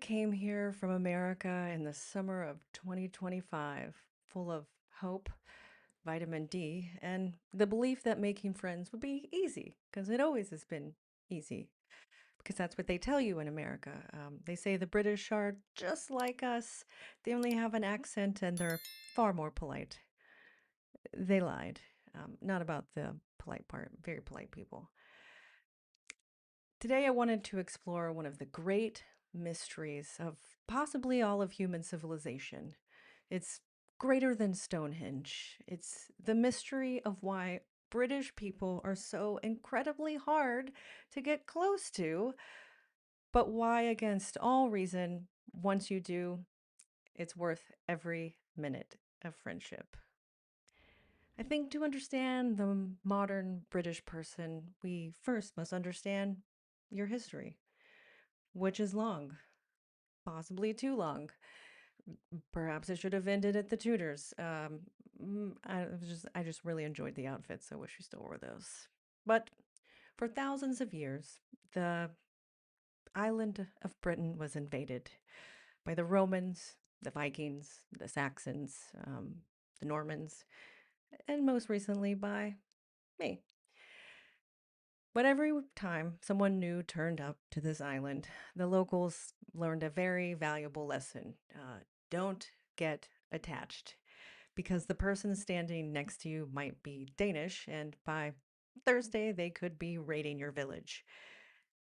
came here from America in the summer of 2025, full of hope, vitamin D, and the belief that making friends would be easy, because it always has been easy, because that's what they tell you in America. They say the British are just like us, they only have an accent and they're far more polite. They lied. Not about the polite part, very polite people. Today, I wanted to explore one of the great mysteries of possibly all of human civilization. It's greater than Stonehenge. It's the mystery of why British people are so incredibly hard to get close to, but why, against all reason, once you do, it's worth every minute of friendship. I think to understand the modern British person, we first must understand your history, which is long, possibly too long. Perhaps it should have ended at the Tudors. I just really enjoyed the outfits. I wish we still wore those. But for thousands of years, the island of Britain was invaded by the Romans, the Vikings, the Saxons, the Normans, and most recently by me. But every time someone new turned up to this island, the locals learned a very valuable lesson. Don't get attached because the person standing next to you might be Danish, and by Thursday, they could be raiding your village.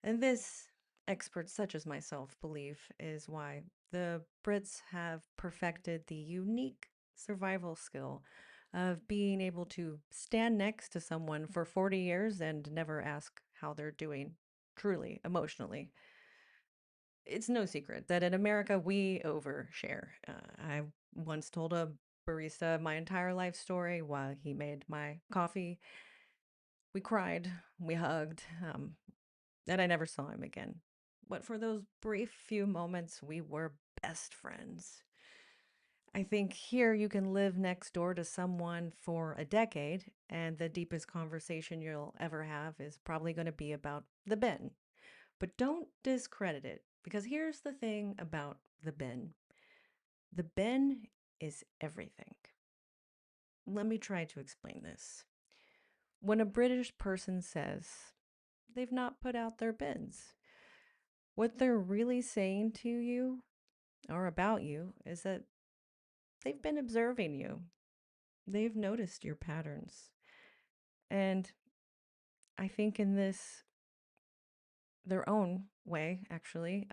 And this, experts such as myself believe, is why the Brits have perfected the unique survival skill of being able to stand next to someone for 40 years and never ask how they're doing, truly, emotionally. It's no secret that in America we overshare. I once told a barista my entire life story while he made my coffee. We cried, we hugged, and I never saw him again. But for those brief few moments, we were best friends. I think here you can live next door to someone for a decade, and the deepest conversation you'll ever have is probably going to be about the bin. But don't discredit it, because here's the thing about the bin is everything. Let me try to explain this. When a British person says they've not put out their bins, what they're really saying to you or about you is that they've been observing you, they've noticed your patterns. And I think in this, their own way, actually,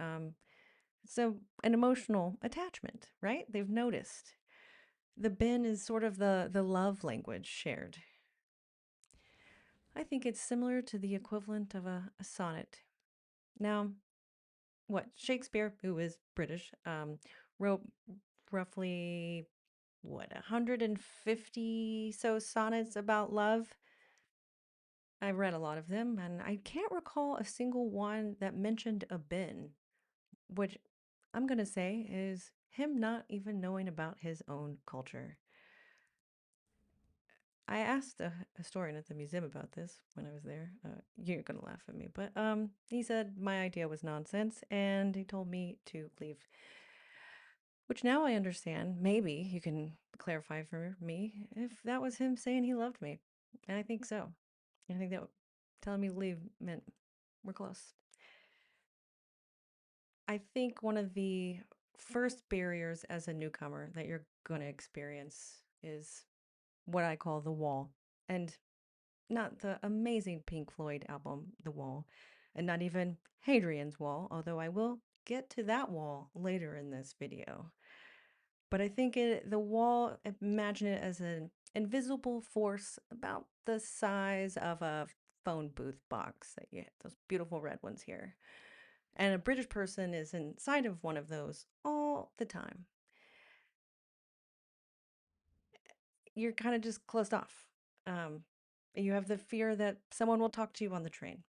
so an emotional attachment, right? They've noticed. The bin is sort of the love language shared. I think it's similar to the equivalent of a sonnet. Now, what Shakespeare, who is British, wrote roughly what 150 so sonnets about love. I've read a lot of them, and I can't recall a single one that mentioned a bin, which I'm going to say is him not even knowing about his own culture. I asked a historian at the museum about this when I was there. You're going to laugh at me, but he said my idea was nonsense, and he told me to leave. Which now I understand. Maybe you can clarify for me if that was him saying he loved me. And I think so. I think that telling me to leave meant we're close. I think one of the first barriers as a newcomer that you're going to experience is what I call the wall. And not the amazing Pink Floyd album, The Wall, and not even Hadrian's Wall, although I will get to that wall later in this video. But I think the wall, imagine it as an invisible force about the size of a phone booth box that you those beautiful red ones here. And a British person is inside of one of those all the time. You're kind of just closed off. Um, you have the fear that someone will talk to you on the train.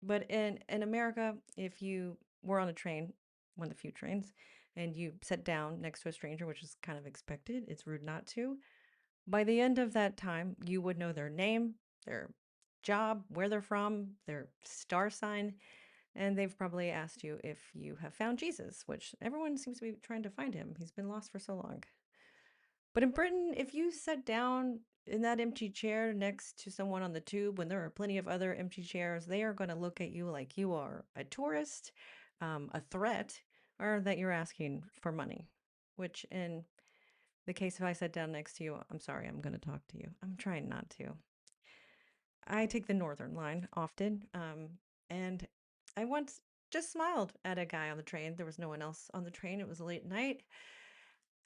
But in America, if you were on a train, one of the few trains, and you sat down next to a stranger, which is kind of expected, it's rude not to. By the end of that time, you would know their name, their job, where they're from, their star sign. And they've probably asked you if you have found Jesus, which everyone seems to be trying to find him. He's been lost for so long. But in Britain, if you sat down in that empty chair next to someone on the tube when there are plenty of other empty chairs, they are going to look at you like you are a tourist, a threat, or that you're asking for money. Which, in the case if I sat down next to you, I'm sorry, I'm going to talk to you. I'm trying not to. I take the Northern Line often, and I once just smiled at a guy on the train. There was no one else on the train. It was late night.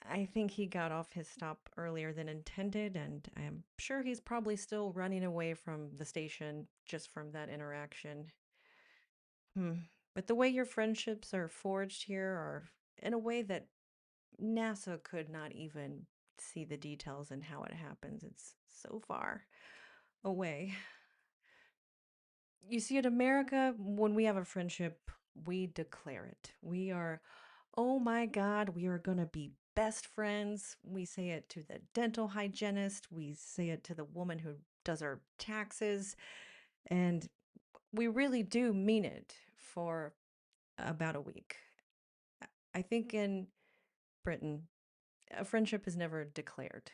I think he got off his stop earlier than intended, and I am sure he's probably still running away from the station just from that interaction. Hmm. But the way your friendships are forged here are in a way that NASA could not even see the details and how it happens. It's so far away. You see, in America, when we have a friendship, we declare it. We are, oh my God, we are going to be best friends. We say it to the dental hygienist. We say it to the woman who does our taxes. And we really do mean it for about a week. I think in Britain, a friendship is never declared,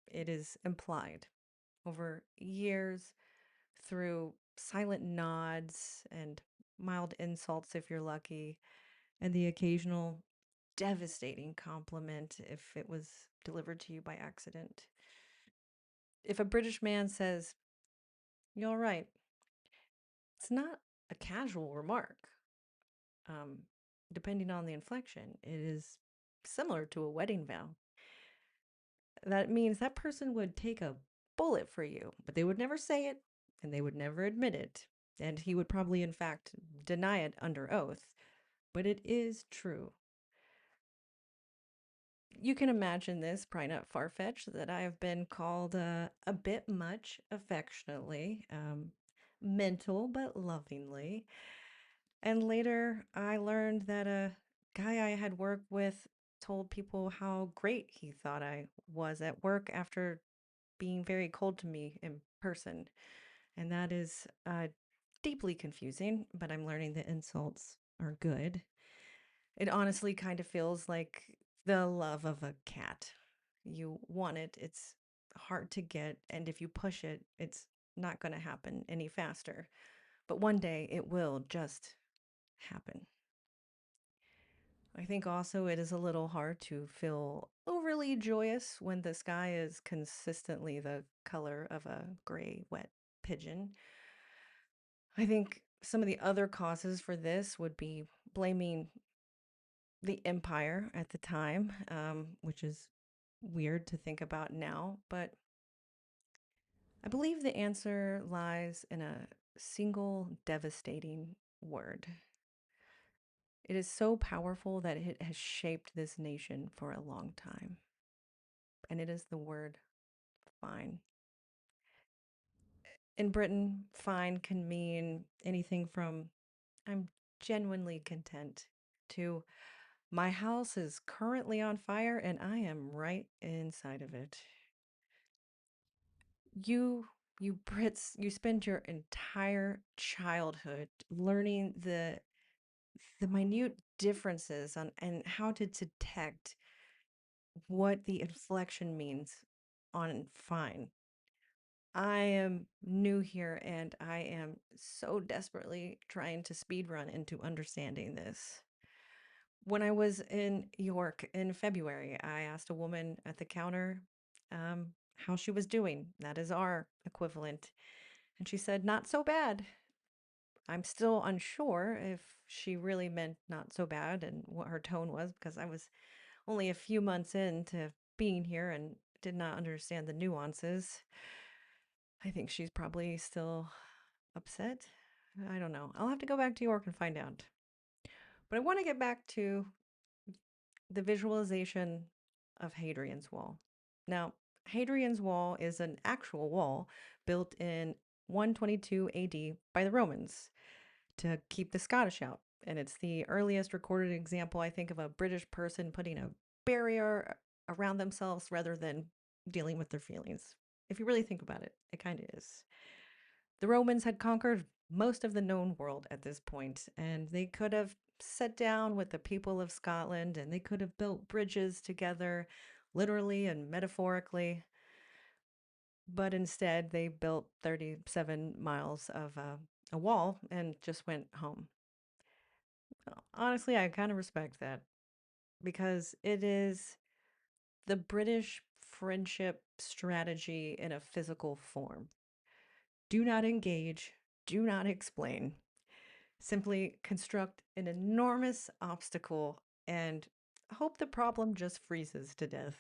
it is implied over years through silent nods and mild insults if you're lucky, and the occasional devastating compliment if it was delivered to you by accident. If a British man says, "You all right?" it's not a casual remark. Um, Depending on the inflection, it is similar to a wedding vow. That means that person would take a bullet for you, but they would never say it and they would never admit it. And he would probably, in fact, deny it under oath. But it is true. You can imagine this, probably not far fetched, that I have been called a bit much affectionately, mental but lovingly. And later I learned that a guy I had worked with told people how great he thought I was at work after being very cold to me in person. And that is deeply confusing, but I'm learning the insults are good. It honestly kind of feels like the love of a cat. You want it, it's hard to get, and if you push it, it's not going to happen any faster. But one day it will just happen. I think also it is a little hard to feel overly joyous when the sky is consistently the color of a gray, wet pigeon. I think some of the other causes for this would be blaming the empire at the time, which is weird to think about now. But I believe the answer lies in a single devastating word. It is so powerful that it has shaped this nation for a long time. And it is the word fine. In Britain, fine can mean anything from I'm genuinely content to my house is currently on fire and I am right inside of it. You you Brits, you spend your entire childhood learning the minute differences on and how to detect what the inflection means on fine. I am new here and I am so desperately trying to speed run into understanding this. When I was in York in February, I asked a woman at the counter how she was doing. That is our equivalent. And she said, "Not so bad." I'm still unsure if she really meant not so bad and what her tone was because I was only a few months into being here and did not understand the nuances. I think she's probably still upset. I don't know. I'll have to go back to York and find out. But I want to get back to the visualization of Hadrian's Wall. Now, Hadrian's Wall is an actual wall built in 122 AD by the Romans to keep the Scottish out. And it's the earliest recorded example, I think, of a British person putting a barrier around themselves rather than dealing with their feelings. If you really think about it, it kind of is. The Romans had conquered most of the known world at this point, and they could have sat down with the people of Scotland and they could have built bridges together, literally and metaphorically. But instead, they built 37 miles of a wall and just went home. Honestly, I kind of respect that because it is the British friendship strategy in a physical form. Do not engage, do not explain. Simply construct an enormous obstacle and hope the problem just freezes to death.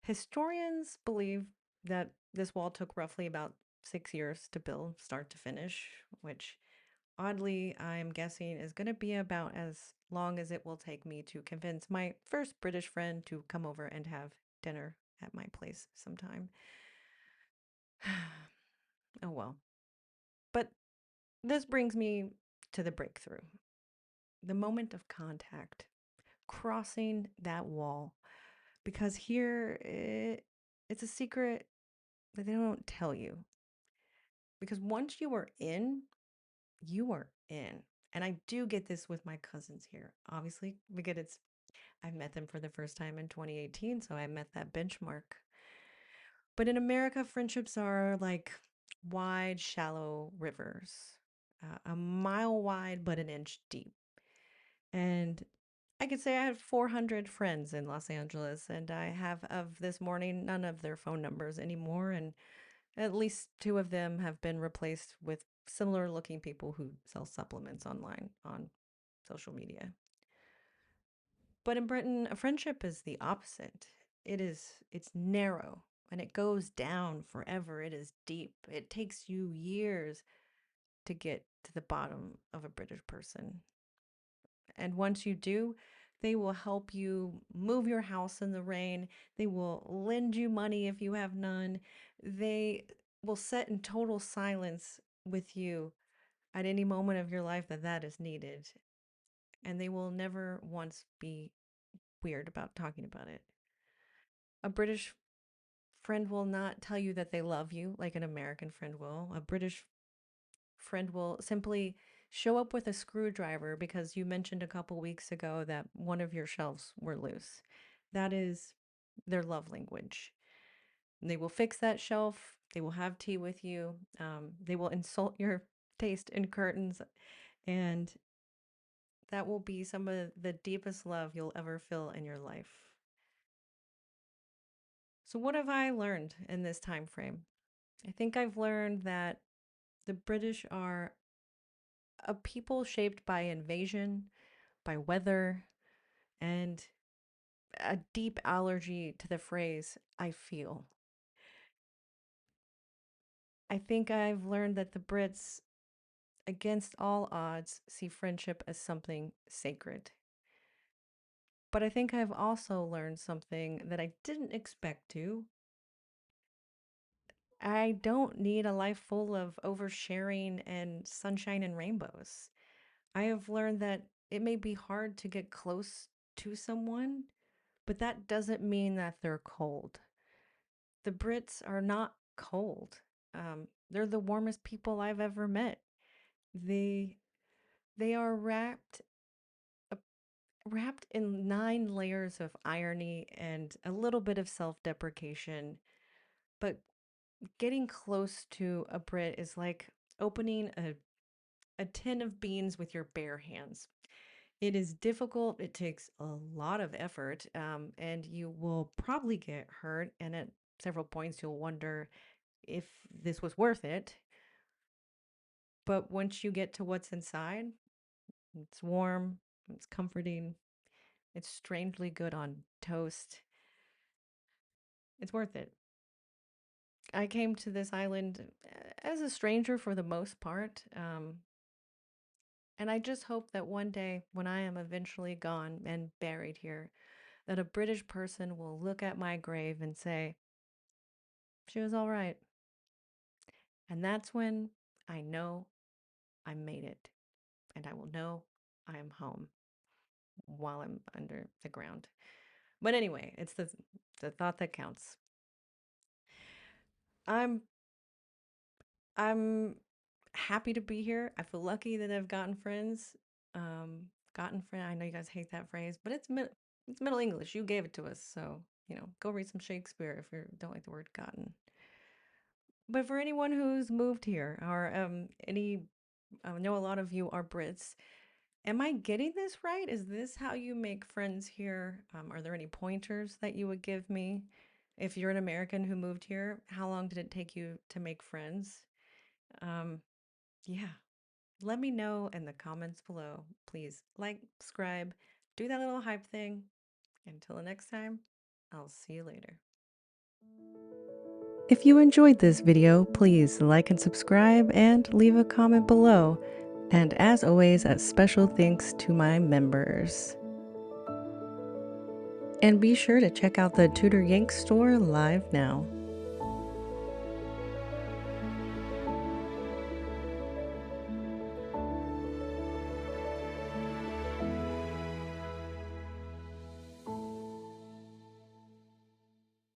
Historians believe that this wall took roughly about 6 years to build, start to finish, which oddly, I'm guessing is going to be about as long as it will take me to convince my first British friend to come over and have dinner at my place sometime. Oh well. But this brings me to the breakthrough, the moment of contact, crossing that wall. Because here it's a secret that they don't tell you. Because once you are in, you are in. And I do get this with my cousins here, obviously, because I met them for the first time in 2018, so I met that benchmark. But in America, friendships are like wide, shallow rivers, a mile wide, but an inch deep. And I could say I have 400 friends in Los Angeles, and I have, of this morning, none of their phone numbers anymore. And at least two of them have been replaced with similar looking people who sell supplements online on social media. But in Britain, a friendship is the opposite. It's narrow and it goes down forever. It is deep. It takes you years to get to the bottom of a British person. And once you do, they will help you move your house in the rain. They will lend you money if you have none. They will sit in total silence with you at any moment of your life that is needed. And they will never once be weird about talking about it. A British friend will not tell you that they love you like an American friend will. A British friend will simply show up with a screwdriver because you mentioned a couple weeks ago that one of your shelves were loose. That is their love language. They will fix that shelf. They will have tea with you. They will insult your taste in curtains. And that will be some of the deepest love you'll ever feel in your life. So, what have I learned in this time frame? I think I've learned that the British are a people shaped by invasion, by weather, and a deep allergy to the phrase, I feel. I think I've learned that the Brits, against all odds, see friendship as something sacred. But I think I've also learned something that I didn't expect to. I don't need a life full of oversharing and sunshine and rainbows. I have learned that it may be hard to get close to someone, but that doesn't mean that they're cold. The Brits are not cold. They're the warmest people I've ever met. They they are uh, wrapped in 9 layers of irony and a little bit of self-deprecation. But getting close to a Brit is like opening a tin of beans with your bare hands. It is difficult. It takes a lot of effort, and you will probably get hurt. And at several points, you'll wonder if this was worth it. But once you get to what's inside, it's warm, it's comforting, it's strangely good on toast. It's worth it. I came to this island as a stranger for the most part. And I just hope that one day, when I am eventually gone and buried here, that a British person will look at my grave and say, she was all right. And that's when I know I made it. And I will know I am home while I'm under the ground. But anyway, it's the thought that counts. I'm I'm happy to be here. I feel lucky that I've gotten friends. Gotten friend. I know you guys hate that phrase, but it's Middle English. You gave it to us, so go read some Shakespeare if you don't like the word gotten. But for anyone who's moved here, or I know a lot of you are Brits. Am I getting this right? Is this how you make friends here? Are there any pointers that you would give me? If you're an American who moved here, how long did it take you to make friends? Um, yeah, let me know in the comments below. Please like, subscribe, do that little hype thing. Until the next time, I'll see you later. If you enjoyed this video, please like and subscribe and leave a comment below. And as always, a special thanks to my members. And be sure to check out the Tudor Yank store live now.